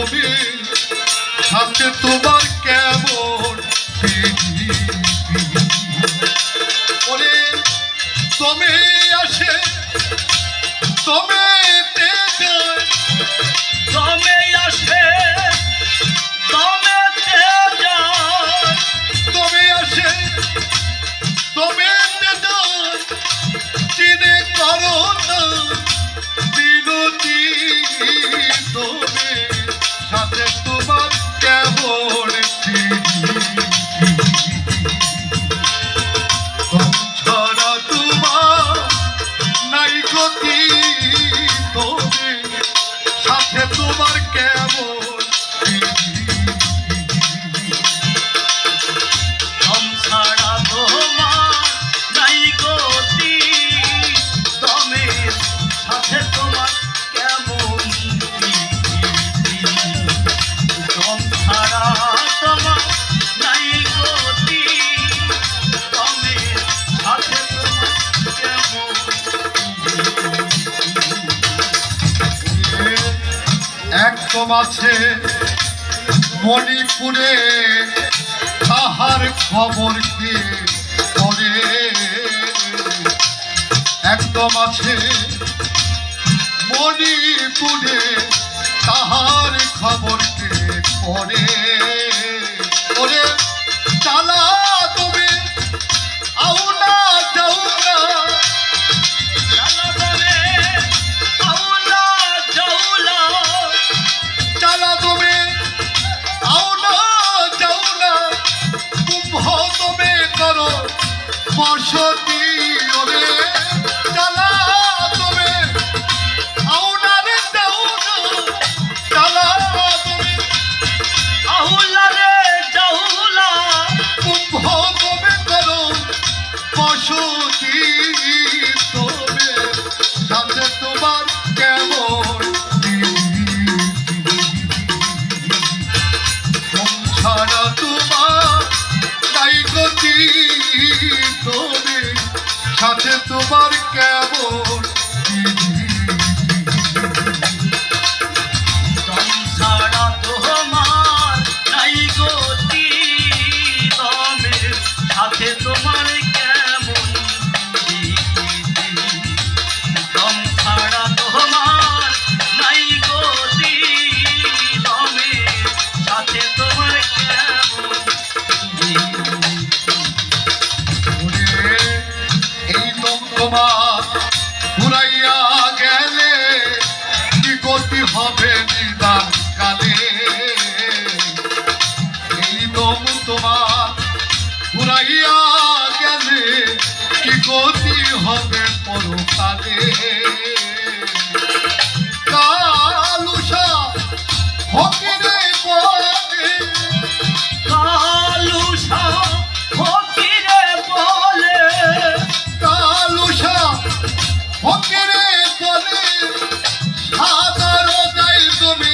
তুমি সাথে তোমার কেমন ওরে তুমি আসে তুমি তুমি আসে তুমি আসে তুমি চিনে করো না বিনতি তুমি সাথে তোমার কেমন ছাড়া তোমার নাই গতি তুমি সাথে তোমার কেমন ছাড়া তোমার নাই গতি তুমি সাথে তোমার কেমন ছাড়া তোমার নাই গতি তুমি সাথে তোমার কেমন একদম আছে মণিপুরে তাহার খবর কে পরে একদম আছে মণিপুরে তাহার খবর কে পরে ওরে চালা তুমি আউলা যাওলা চালা তুমি আউলা যাওলা কুম্ভ তুমি করো বসতি ওরে চালা তুমি আউলা রে যাওলা চালা তুমি আহুলা রে জাহুলা কুম্ভ তুমি করো বসতি তুমি সাথে তোমার কেমন ছাড়া তোমার নাই গতি তুমি সাথে তোমার কেমন ছাড়া তোমার নাই গতি তুমি সাথে তোমার কেমন ছাড়া তোমার নাই গতি তুমি সাথে তোমার কেমন ওরে এই তোমার ঘুরাইয়া গেলে কি গতি হবে নিদান কালে এই তোমার ঘুরাইয়া গেলে কি গতি হবে পরকালে কালুষা ফকিরে বলে কালুষা ফকিরে বলে কালুষা ফকিরে বলে সাদর যাই তুমি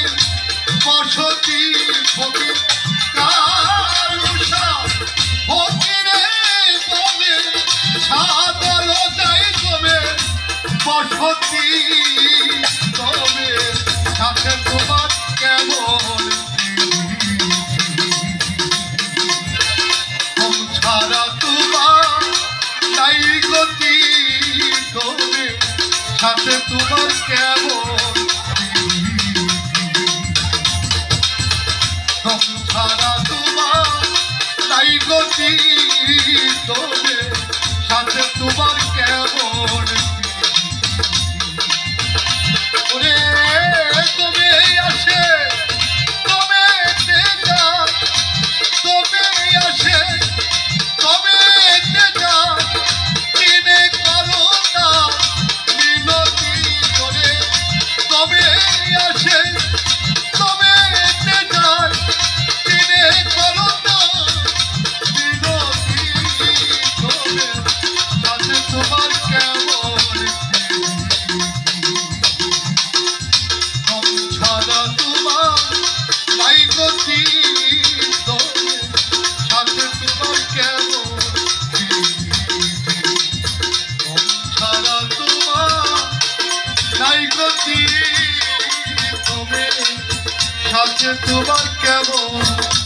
বসতি ফকির কালুষা ফকিরে বলে সাদর যাই তুমি বসতি তবে সাথে তোমার কেমন ছাড়া তোমার নাই গতি তুমি সাথে তোমার কেমন ছাড়া তোমার নাই গতি তুমি সাথে তোমার কেমন ওরে তুমি আসে তুমি যা তুমি আসে তবে যা চিনে করো না মিনতি করে তবে আসে তবে যায় চিনে করো না মিনতি করে সাথে তোমার কেমন আছে তোমার কেমন